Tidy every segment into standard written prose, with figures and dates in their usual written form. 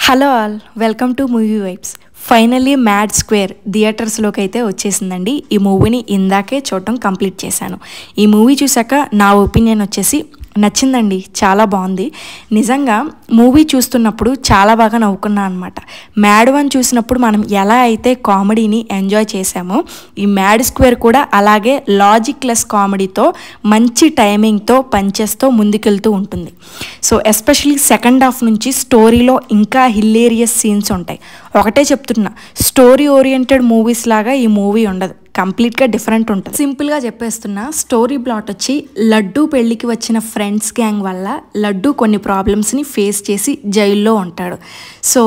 Hello all, welcome to movie vibes. Finally mad square థియేటర్స్లోకి అయితే వచ్చేసిందండి. ఈ మూవీని ఇందాకే చూడటం కంప్లీట్ చేశాను. ఈ మూవీ చూసాక నా ఒపీనియన్ వచ్చేసి నచ్చిందండి, చాలా బాగుంది. నిజంగా మూవీ చూస్తున్నప్పుడు చాలా బాగా నవ్వుకున్నాను అనమాట. మ్యాడ్ వన్ చూసినప్పుడు మనం ఎలా అయితే కామెడీని ఎంజాయ్ చేసామో, ఈ మ్యాడ్ స్క్వేర్ కూడా అలాగే లాజిక్లెస్ కామెడీతో మంచి టైమింగ్తో పంచెస్తో ముందుకెళ్తూ ఉంటుంది. సో ఎస్పెషలీ సెకండ్ హాఫ్ నుంచి స్టోరీలో ఇంకా హిలేరియస్ సీన్స్ ఉంటాయి. ఒకటే చెప్తున్నా, స్టోరీ ఓరియంటెడ్ మూవీస్ లాగా ఈ మూవీ ఉండదు, కంప్లీట్గా డిఫరెంట్ ఉంటుంది. సింపుల్గా చెప్పేస్తున్నా, స్టోరీ ప్లాట్ వచ్చి లడ్డు పెళ్ళికి వచ్చిన ఫ్రెండ్స్ గ్యాంగ్ వల్ల లడ్డు కొన్ని ప్రాబ్లమ్స్ని ఫేస్ చేసి జైల్లో ఉంటాడు. సో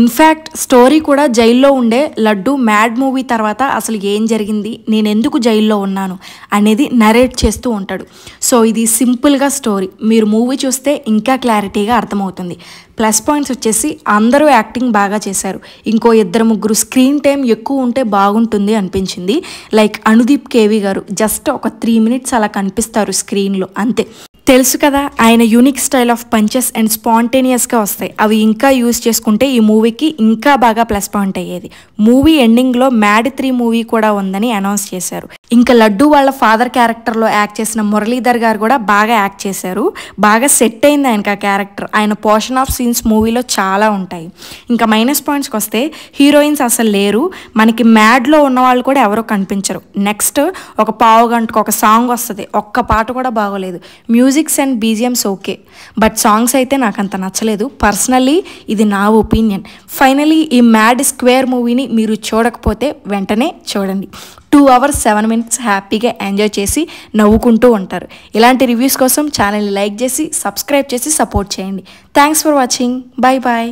ఇన్ఫ్యాక్ట్ స్టోరీ కూడా జైల్లో ఉండే లడ్డు మ్యాడ్ మూవీ తర్వాత అసలు ఏం జరిగింది, నేను ఎందుకు జైల్లో ఉన్నాను అనేది నరేట్ చేస్తూ ఉంటాడు. సో ఇది సింపుల్గా స్టోరీ, మీరు మూవీ చూస్తే ఇంకా క్లారిటీగా అర్థమవుతుంది. ప్లస్ పాయింట్స్ వచ్చేసి అందరూ యాక్టింగ్ బాగా చేశారు. ఇంకో ఇద్దరు ముగ్గురు స్క్రీన్ టైం ఎక్కువ ఉంటే బాగుంటుంది అనిపించింది. లైక్ అనుదీప్ కేవి గారు జస్ట్ ఒక 3 minutes అలా కనిపిస్తారు స్క్రీన్లో, అంతే. తెలుసు కదా, ఆయన unique style of punches and స్పాంటేనియస్గా వస్తాయి. అవి ఇంకా యూజ్ చేసుకుంటే ఈ మూవీకి ఇంకా బాగా ప్లస్ పాయింట్ అయ్యేది. మూవీ ఎండింగ్లో మ్యాడ్ 3 మూవీ కూడా ఉందని అనౌన్స్ చేశారు. ఇంకా లడ్డు వాళ్ళ ఫాదర్ క్యారెక్టర్లో యాక్ట్ చేసిన మురళీధర్ గారు కూడా బాగా యాక్ట్ చేశారు. బాగా సెట్ అయింది ఆయనకి ఆ క్యారెక్టర్. ఆయన పోర్షన్ ఆఫ్ సీన్స్ మూవీలో చాలా ఉంటాయి. ఇంకా మైనస్ పాయింట్స్కి వస్తే హీరోయిన్స్ అసలు లేరు. మనకి మ్యాడ్లో ఉన్న వాళ్ళు కూడా ఎవరో కనిపించరు. నెక్స్ట్ ఒక పావు గంటకు ఒక సాంగ్ వస్తుంది, ఒక్క పాట కూడా బాగోలేదు. Musics and BGMs okay, but songs అయితే నాకు అంత నచ్చలేదు. పర్సనల్లీ ఇది నా ఒపీనియన్. ఫైనలీ ఈ మ్యాడ్ స్క్వేర్ మూవీని మీరు చూడకపోతే వెంటనే చూడండి. 2 hours 7 minutes హ్యాపీగా ఎంజాయ్ చేసి నవ్వుకుంటూ ఉంటారు. ఇలాంటి రివ్యూస్ కోసం ఛానల్ని లైక్ చేసి సబ్స్క్రైబ్ చేసి సపోర్ట్ చేయండి. Thanks for watching. Bye bye.